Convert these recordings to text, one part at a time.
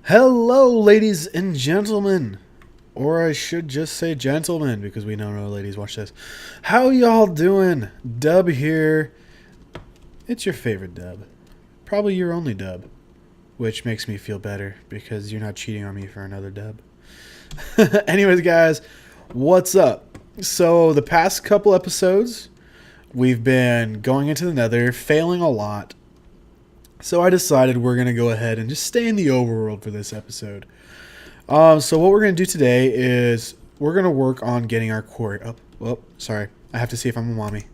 Hello, ladies and gentlemen. Or I should just say gentlemen, because we know no ladies watch this. How y'all doing? Dub here. It's your favorite dub. Probably your only dub. Which makes me feel better, because you're not cheating on me for another dub. Anyways, guys, what's up? So, the past couple episodes, we've been going into the nether, failing a lot. So I decided we're going to go ahead and just stay in the overworld for this episode. So what we're going to do today is we're going to work on getting our quarry up. Oh, sorry. I have to see if I'm a mommy.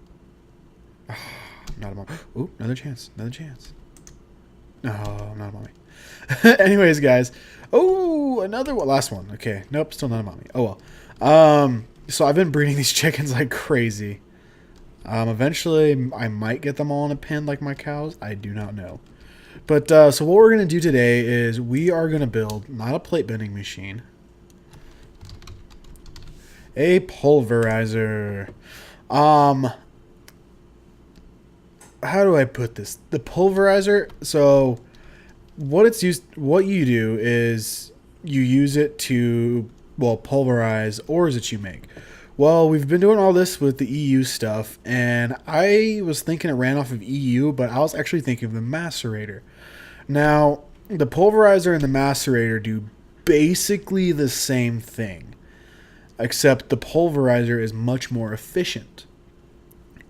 Oh, I'm not a mommy. Ooh, another chance. Another chance. No, I'm not a mommy. Anyways, guys. Oh, another one. Last one. Okay. Nope, still not a mommy. Oh, well. So I've been breeding these chickens like crazy. Eventually, I might get them all in a pen like my cows. I do not know. But, so what we're going to do today is we are going to build, not a plate bending machine, a pulverizer. How do I put this? The pulverizer, so what you do is you use it to, well, pulverize ores that you make. Well, we've been doing all this with the EU stuff, and I was thinking it ran off of EU, but I was actually thinking of the macerator. Now, the pulverizer and the macerator do basically the same thing, except the pulverizer is much more efficient.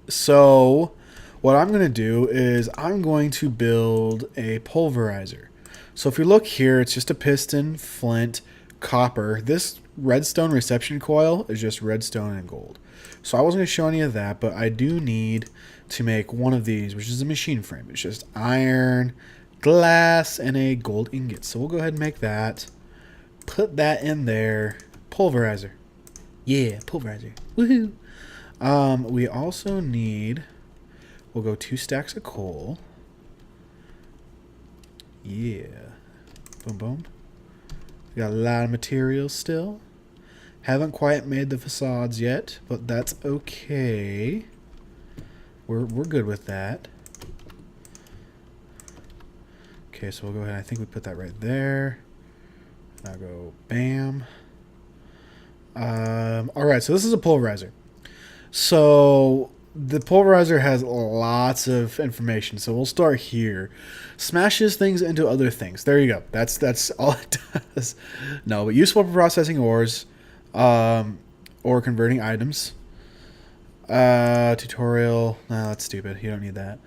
So, what I'm going to do is I'm going to build a pulverizer. So if you look here, it's just a piston, flint, copper. This redstone reception coil is just redstone and gold. So I wasn't going to show any of that, but I do need to make one of these, which is a machine frame. It's just iron, glass, and a gold ingot. So we'll go ahead and make that. Put that in there. Pulverizer. Yeah, pulverizer. Woohoo! We also need, we'll go 2 stacks of coal. Yeah. Boom, boom. We got a lot of materials still. Haven't quite made the facades yet, but that's okay. We're good with that. Okay, so we'll go ahead. I think we put that right there. I'll go bam. All right, so this is a pulverizer. So the pulverizer has lots of information. So we'll start here. Smashes things into other things. There you go. That's all it does. No, but useful for processing ores, or converting items. Tutorial. No, that's stupid. You don't need that.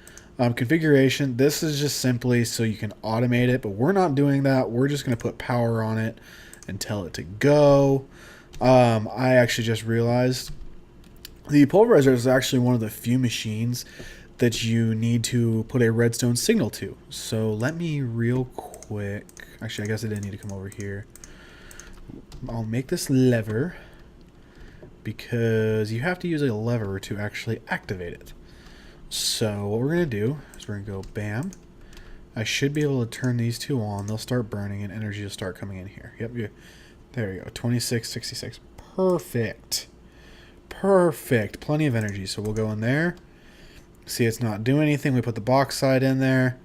Configuration. This is just simply so you can automate it, but we're not doing that. We're just going to put power on it and tell it to go. I actually just realized the pulverizer is actually one of the few machines that you need to put a redstone signal to. So let me real quick. Actually, I guess I didn't need to come over here. I'll make this lever because you have to use a lever to actually activate it. So what we're going to do is we're going to go bam. I should be able to turn these two on. They'll start burning and energy will start coming in here. Yep. There we go. 26, 66. Perfect. Perfect. Plenty of energy. So we'll go in there. See, it's not doing anything. We put the bauxite in there.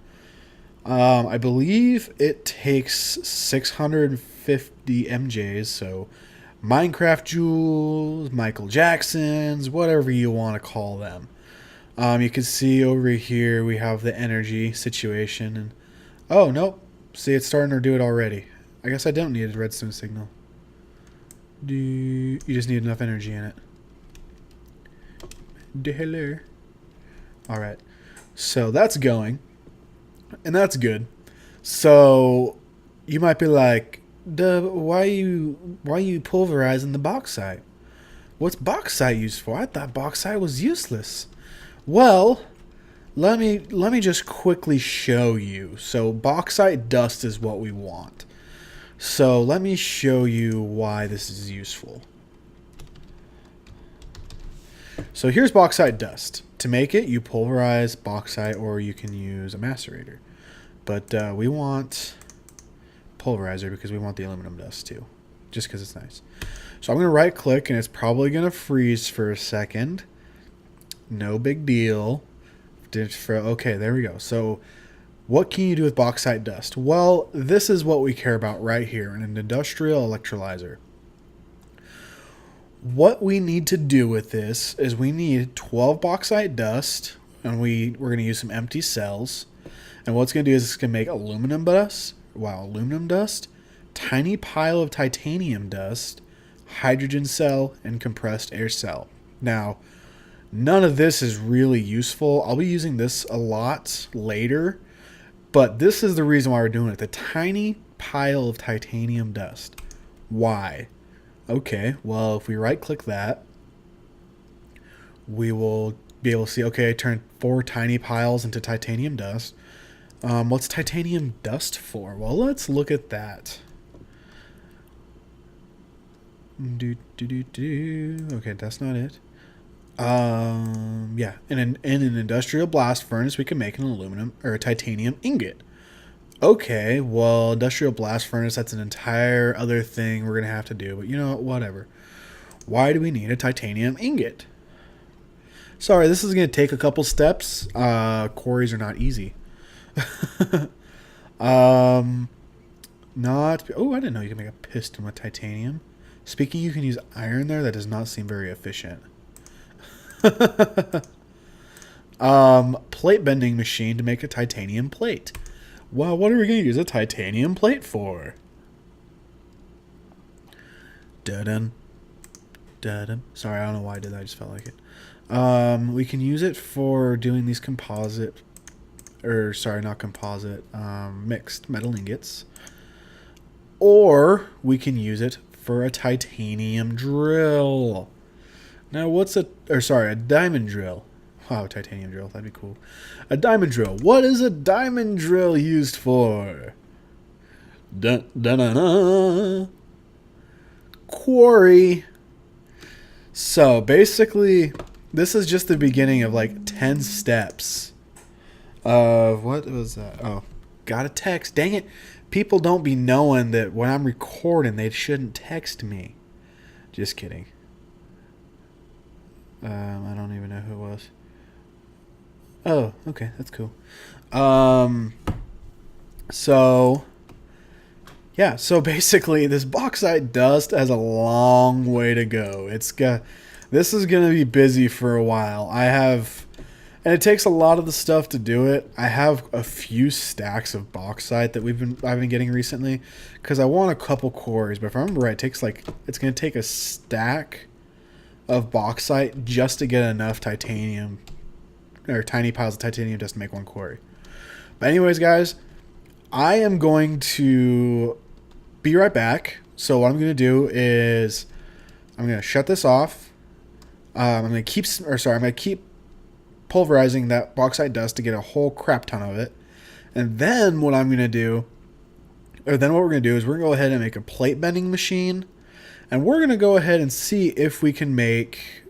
I believe it takes 650 MJs. So Minecraft joules, Michael Jacksons, whatever you want to call them. You can see over here we have the energy situation. And oh, nope. See, it's starting to do it already. I guess I don't need a redstone signal. You just need enough energy in it. Hello. Alright. So that's going. And that's good. So you might be like, Dub, why are you pulverizing the bauxite? What's bauxite used for? I thought bauxite was useless. Well, let me just quickly show you. So bauxite dust is what we want. So let me show you why this is useful. So here's bauxite dust. To make it, you pulverize bauxite or you can use a macerator. But we want pulverizer because we want the aluminum dust too. Just because it's nice. So I'm going to right click and it's probably going to freeze for a second. No big deal. Okay, there we go. So What can you do with bauxite dust? Well, this is what we care about right here in an industrial electrolyzer. What we need to do with this is we need 12 bauxite dust, and we're going to use some empty cells. And what's going to do is it's going to make aluminum dust, tiny pile of titanium dust, hydrogen cell, and compressed air cell. Now, none of this is really useful. I'll be using this a lot later, but this is the reason why we're doing it. The tiny pile of titanium dust. Why? Okay, well, if we right-click that, we will be able to see, okay, I turned 4 tiny piles into titanium dust. What's titanium dust for? Well, let's look at that. Okay, that's not it. Yeah, in an industrial blast furnace, we can make an aluminum or a titanium ingot. Okay, well, industrial blast furnace, that's an entire other thing we're going to have to do. But, you know, whatever. Why do we need a titanium ingot? Sorry, this is going to take a couple steps. Quarries are not easy. Not... Oh, I didn't know you can make a piston with titanium. Speaking, you can use iron there. That does not seem very efficient. Plate bending machine to make a titanium plate. Well, what are we going to use a titanium plate for? Dun-dun. Dun-dun. Sorry, I don't know why I did that. I just felt like it. We can use it for doing these composite... Or, sorry, not composite. Mixed metal ingots. Or we can use it for a titanium drill. Now, what's a diamond drill? Wow, titanium drill. That'd be cool. A diamond drill. What is a diamond drill used for? Dun, dun, dun, dun. Quarry. So, basically, this is just the beginning of like 10 steps of... What was that? Oh, got a text. Dang it. People don't be knowing that when I'm recording, they shouldn't text me. Just kidding. I don't even know who it was. Oh, okay, that's cool. So basically this bauxite dust has a long way to go. This is going to be busy for a while. And it takes a lot of the stuff to do it. I have a few stacks of bauxite that I've been getting recently because I want a couple quarries. But if I remember right, it's going to take a stack of bauxite just to get enough titanium or tiny piles of titanium just to make one quarry. But anyways, guys, I am going to be right back. So what I'm going to do is I'm going to shut this off. I'm going to keep pulverizing that bauxite dust to get a whole crap ton of it. And then what we're going to do is we're going to go ahead and make a plate bending machine. And we're going to go ahead and see if we can make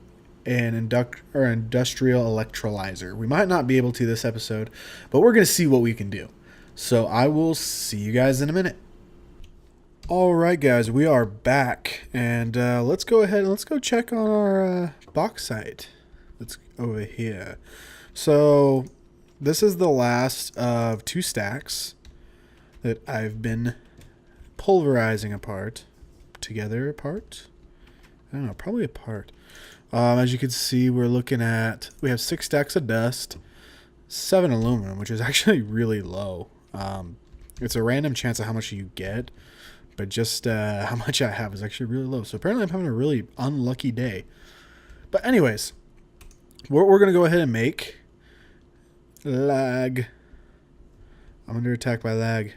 an industrial electrolyzer. We might not be able to this episode, but we're going to see what we can do. So I will see you guys in a minute. All right, guys, we are back. And let's go ahead and let's go check on our bauxite. Let's over here. So this is the last of 2 stacks that I've been pulverizing apart. Apart? I don't know, probably apart. As you can see, we have 6 stacks of dust, 7 aluminum, which is actually really low. It's a random chance of how much you get, but just how much I have is actually really low. So apparently I'm having a really unlucky day. But anyways, what we're going to go ahead and make... Lag. I'm under attack by lag.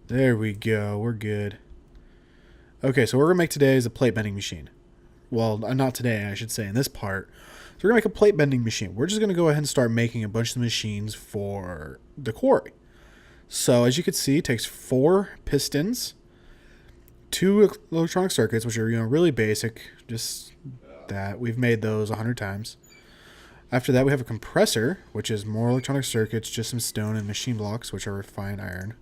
There we go. We're good. Okay, so what we're going to make today is a plate bending machine. Well, not today, I should say, in this part. So we're going to make a plate bending machine. We're just going to go ahead and start making a bunch of machines for the quarry. So as you can see, it takes 4 pistons, 2 electronic circuits, which are really basic, just that. We've made those 100 times. After that, we have a compressor, which is more electronic circuits, just some stone and machine blocks, which are refined iron.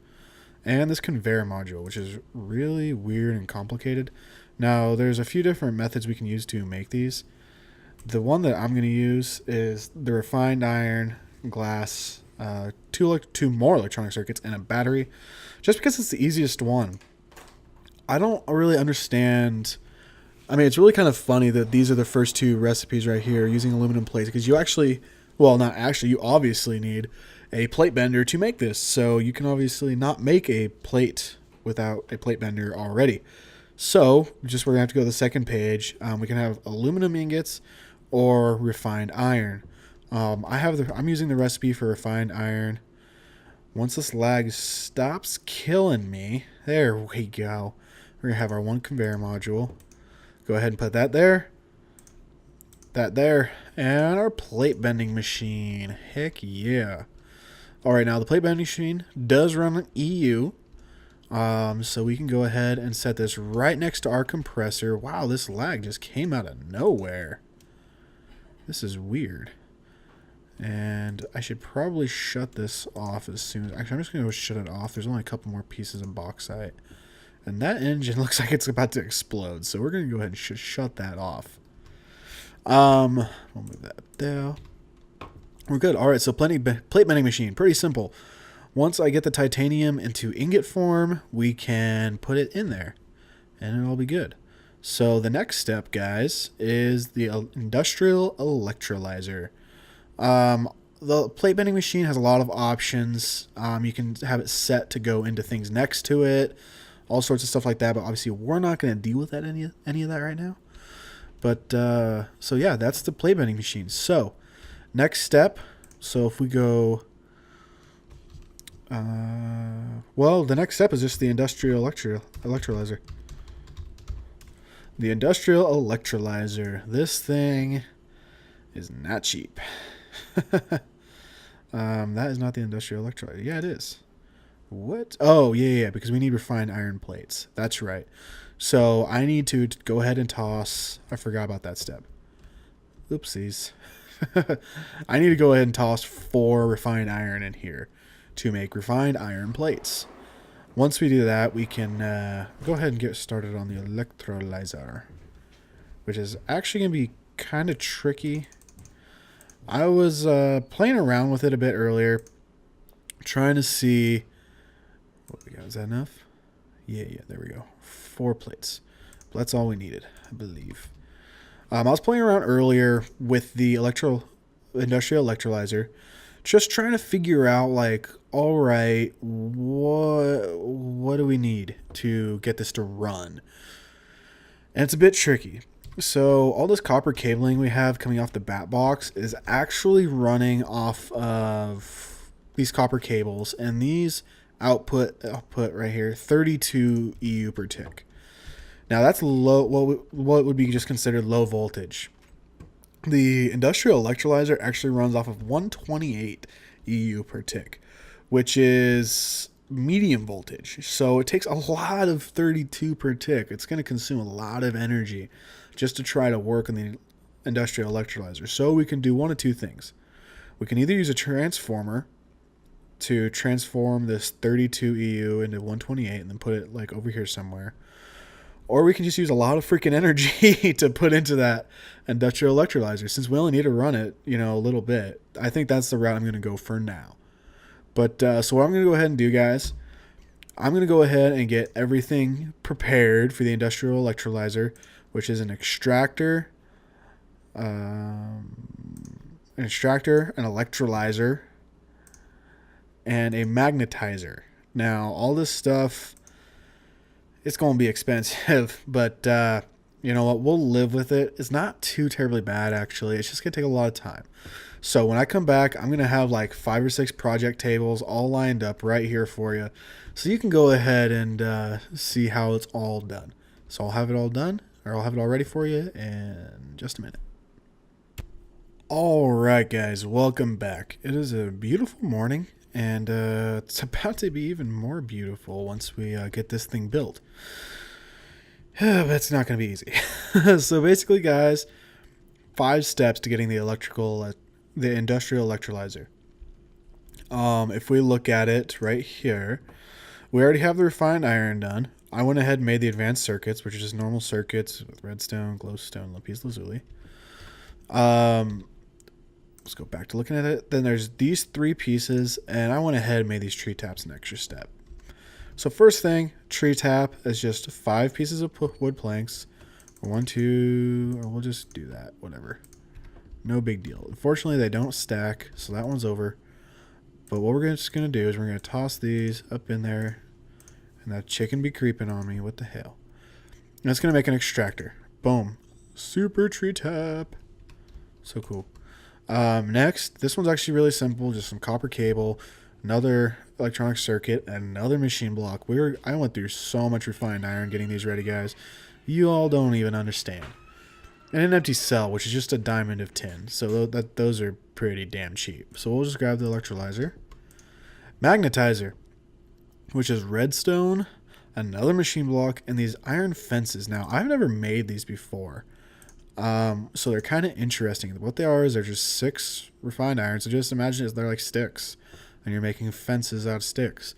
And this conveyor module, which is really weird and complicated. Now, there's a few different methods we can use to make these. The one that I'm going to use is the refined iron, glass, two more electronic circuits, and a battery, just because it's the easiest one. I don't really understand. I mean, it's really kind of funny that these are the first two recipes right here using aluminum plates, because you actually, well, not actually, you obviously need a plate bender to make this. So you can obviously not make a plate without a plate bender already. So just we're gonna have to go to the second page. We can have aluminum ingots or refined iron. I'm using the recipe for refined iron. Once this lag stops killing me, there we go. We're gonna have our one conveyor module. Go ahead and put that there. That there. And our plate bending machine. Heck yeah. Alright, now the plate bending machine does run an EU. So we can go ahead and set this right next to our compressor. Wow, this lag just came out of nowhere. This is weird. And I should probably shut this off as soon as... Actually, I'm just going to go shut it off. There's only a couple more pieces of bauxite. And that engine looks like it's about to explode. So we're going to go ahead and shut that off. We'll move that down. We're good. All right, so plate bending machine. Pretty simple. Once I get the titanium into ingot form, we can put it in there. And it'll be good. So the next step, guys, is the industrial electrolyzer. The plate bending machine has a lot of options. You can have it set to go into things next to it, all sorts of stuff like that. But obviously, we're not going to deal with that any of that right now. But so yeah, that's the plate bending machine. So next step. So if we go, well, the next step is just the industrial electrolyzer. The industrial electrolyzer. This thing is not cheap. That is not the industrial electrolyzer. Yeah, it is. What? Oh, yeah, because we need refined iron plates. That's right. So I need to go ahead and toss. I forgot about that step. Oopsies. I need to go ahead and toss 4 refined iron in here to make refined iron plates. Once we do that, we can go ahead and get started on the electrolyzer, which is actually going to be kind of tricky. I was playing around with it a bit earlier, trying to see what we got. Is that enough? Yeah, there we go. 4 plates. But that's all we needed, I believe. I was playing around earlier with the industrial electrolyzer, just trying to figure out, like, all right, what do we need to get this to run? And it's a bit tricky. So all this copper cabling we have coming off the bat box is actually running off of these copper cables, and these output right here, 32 EU per tick. Now that's low. What would be just considered low voltage. The industrial electrolyzer actually runs off of 128 EU per tick, which is medium voltage. So it takes a lot of 32 per tick. It's going to consume a lot of energy just to try to work on the industrial electrolyzer. So we can do one of two things. We can either use a transformer to transform this 32 EU into 128 and then put it like over here somewhere. Or we can just use a lot of freaking energy to put into that industrial electrolyzer, since we only need to run it, a little bit. I think that's the route I'm going to go for now. But so what I'm going to go ahead and do, guys, I'm going to go ahead and get everything prepared for the industrial electrolyzer, which is an extractor, an electrolyzer, and a magnetizer. Now, all this stuff, it's going to be expensive, but you know what? We'll live with it. It's not too terribly bad, actually. It's just going to take a lot of time. So when I come back, I'm going to have like 5 or 6 project tables all lined up right here for you. So you can go ahead and see how it's all done. So I'll have it all done, or I'll have it all ready for you in just a minute. All right, guys, welcome back. It is a beautiful morning, and it's about to be even more beautiful once we get this thing built. But it's not going to be easy. So basically, guys, 5 steps to getting the industrial electrolyzer. If we look at it right here, we already have the refined iron done. I went ahead and made the advanced circuits, which are just normal circuits with redstone, glowstone, lapis lazuli. Let's go back to looking at it. Then there's these 3 pieces, and I went ahead and made these tree taps an extra step. So first thing, tree tap is just 5 pieces of wood planks. 1, 2, or we'll just do that, whatever. No big deal. Unfortunately, they don't stack, so that one's over. But what we're just going to do is we're going to toss these up in there. And that chicken be creeping on me. What the hell? And it's going to make an extractor. Boom. Super tree tap. So cool. Next, this one's actually really simple. Just some copper cable, another electronic circuit, and another machine block. I went through so much refined iron getting these ready, guys. You all don't even understand. And an empty cell, which is just a diamond of tin. So those are pretty damn cheap. So we'll just grab the electrolyzer. Magnetizer, which is redstone, another machine block, and these iron fences. Now, I've never made these before. So they're kind of interesting. What they are is they're just 6 refined iron. So just imagine they're like sticks, and you're making fences out of sticks.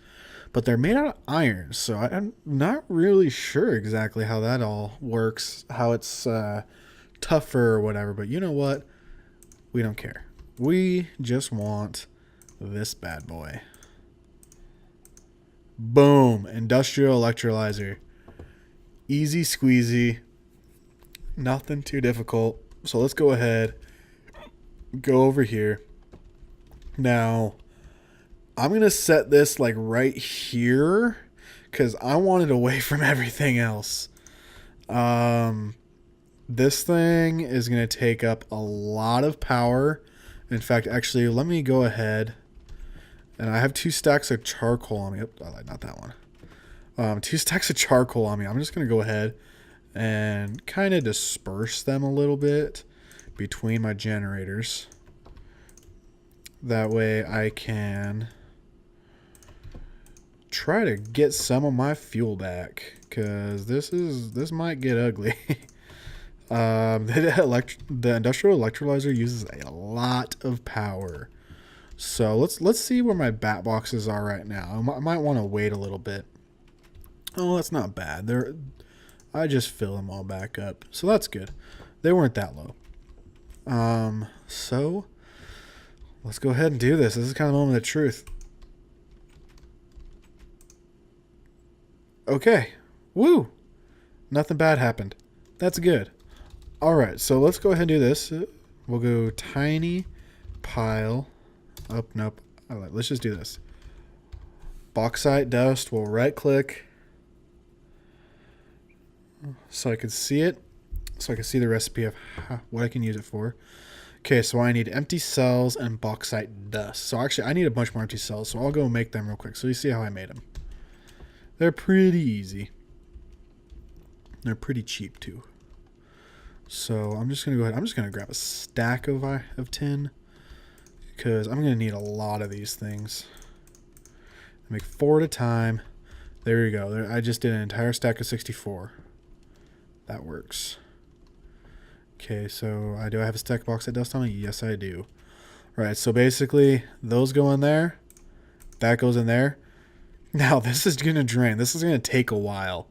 But they're made out of iron, so I'm not really sure exactly how that all works, how it's tougher or whatever. But you know what? We don't care. We just want this bad boy. Boom. Industrial electrolyzer. Easy squeezy. Nothing too difficult. So let's go ahead, go over here. Now, I'm going to set this like right here because I want it away from everything else. This thing is going to take up a lot of power. In fact, actually, let me go ahead. And I have 2 stacks of charcoal on me. Oh, not that one. 2 stacks of charcoal on me. I'm just going to go ahead and kind of disperse them a little bit between my generators. That way I can try to get some of my fuel back, because this might get ugly. The industrial electrolyzer uses a lot of power. So let's see where my bat boxes are right now. I might want to wait a little bit. Oh, that's not bad. I just fill them all back up. So that's good. They weren't that low. So let's go ahead and do this. This is kind of the moment of truth. Okay. Woo! Nothing bad happened. That's good. Alright, so let's go ahead and do this. We'll go tiny pile. Oh, nope. Alright, let's just do this. Bauxite dust. We'll right click so I can see it. So I can see the recipe of what I can use it for. Okay, so I need empty cells and bauxite dust. So actually, I need a bunch more empty cells. So I'll go make them real quick. So you see how I made them. They're pretty easy. They're pretty cheap too. So I'm just gonna go ahead. I'm just gonna grab a stack of tin, because I'm gonna need a lot of these things. Make 4 at a time. There you go. I just did an entire stack of 64. That works. Okay, so do I have a stack of bauxite dust on me? Yes, I do. All right, so basically those go in there. That goes in there. Now this is gonna drain. This is gonna take a while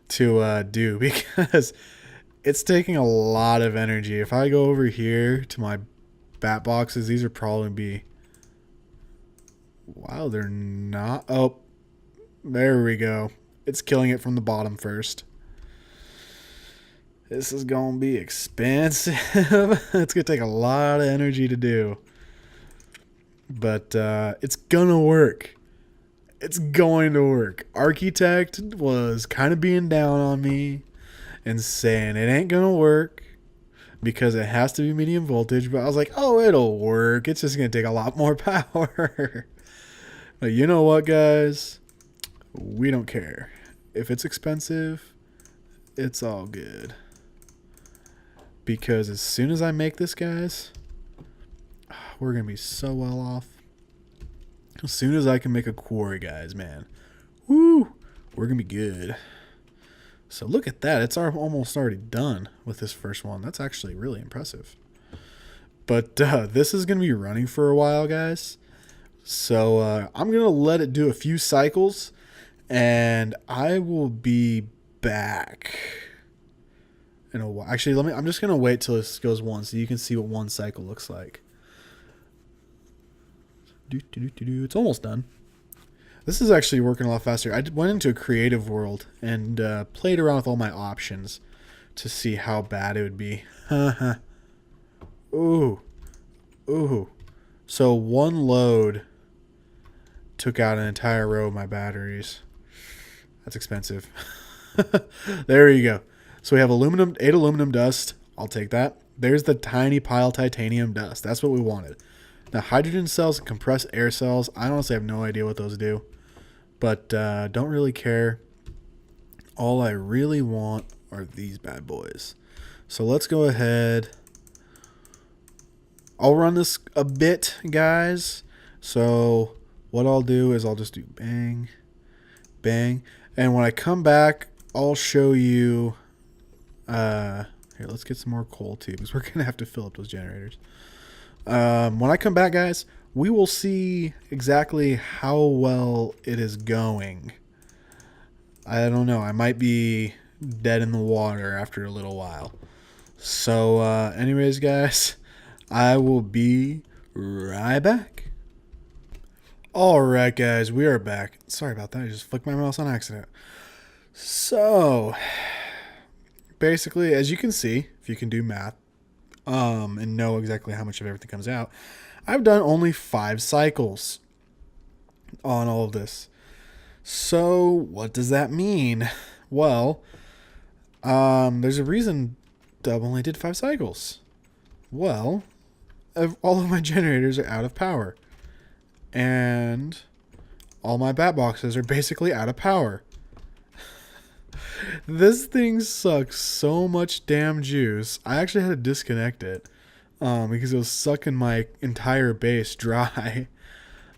to do, because it's taking a lot of energy. If I go over here to my bat boxes, these are probably be... Wow, they're not... Oh, there we go. It's killing it from the bottom first. This is going to be expensive. It's going to take a lot of energy to do. But it's going to work. It's going to work. Architect was kind of being down on me and saying it ain't going to work because it has to be medium voltage. But I was like, oh, it'll work. It's just going to take a lot more power. But you know what, guys? We don't care. If it's expensive, it's all good. Because as soon as I make this, guys, we're going to be so well off. As soon as I can make a quarry, guys, man. Woo! We're going to be good. So look at that. It's almost already done with this first one. That's actually really impressive. But this is going to be running for a while, guys. So I'm going to let it do a few cycles. And I will be back in a while. Actually, I'm just going to wait till this goes one so you can see what one cycle looks like. It's almost done. This is actually working a lot faster. I went into a creative world and played around with all my options to see how bad it would be. Ooh. Ooh. So one load took out an entire row of my batteries. That's expensive. There you go. So we have 8 aluminum dust. I'll take that. There's the tiny pile titanium dust. That's what we wanted. Now, hydrogen cells and compressed air cells, I honestly have no idea what those do. But don't really care. All I really want are these bad boys. So let's go ahead. I'll run this a bit, guys. So what I'll do is I'll just do bang, bang. And when I come back, I'll show you. Here, let's get some more coal too, because we're going to have to fill up those generators. When I come back, guys, we will see exactly how well it is going. I don't know. I might be dead in the water after a little while. So, anyways, guys, I will be right back. Alright, guys, we are back. Sorry about that. I just flicked my mouse on accident. So, basically, as you can see, if you can do math, and know exactly how much of everything comes out, I've done only 5 cycles on all of this. So, what does that mean? Well, there's a reason Dub only did 5 cycles. Well, all of my generators are out of power. And all my bat boxes are basically out of power. This thing sucks so much damn juice. I actually had to disconnect it because it was sucking my entire base dry.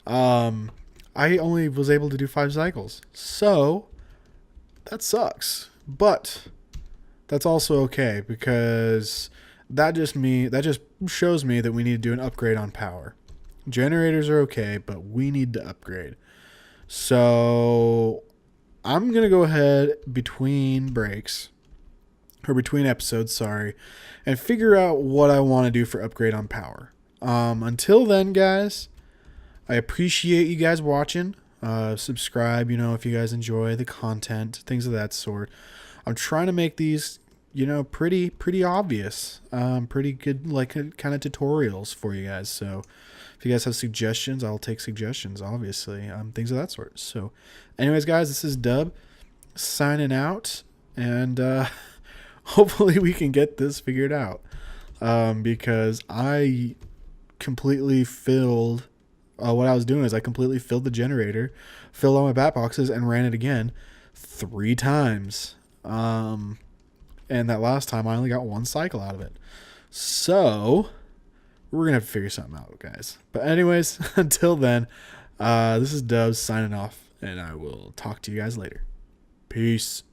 I only was able to do 5 cycles. So, that sucks. But that's also okay because that just shows me that we need to do an upgrade on power. Generators are okay, but we need to upgrade. So I'm going to go ahead between breaks, or between episodes, sorry, and figure out what I want to do for upgrade on power. Until then, guys, I appreciate you guys watching. Subscribe, if you guys enjoy the content, things of that sort. I'm trying to make these, pretty obvious, pretty good, kind of tutorials for you guys. So if you guys have suggestions, I'll take suggestions, obviously, things of that sort. So anyways, guys, this is Dub signing out, and hopefully we can get this figured out, because I completely filled what I was doing is I completely filled the generator, filled all my bat boxes, and ran it again 3 times. And that last time I only got 1 cycle out of it. So we're going to have to figure something out, guys. But anyways, until then, this is Dubs signing off, and I will talk to you guys later. Peace.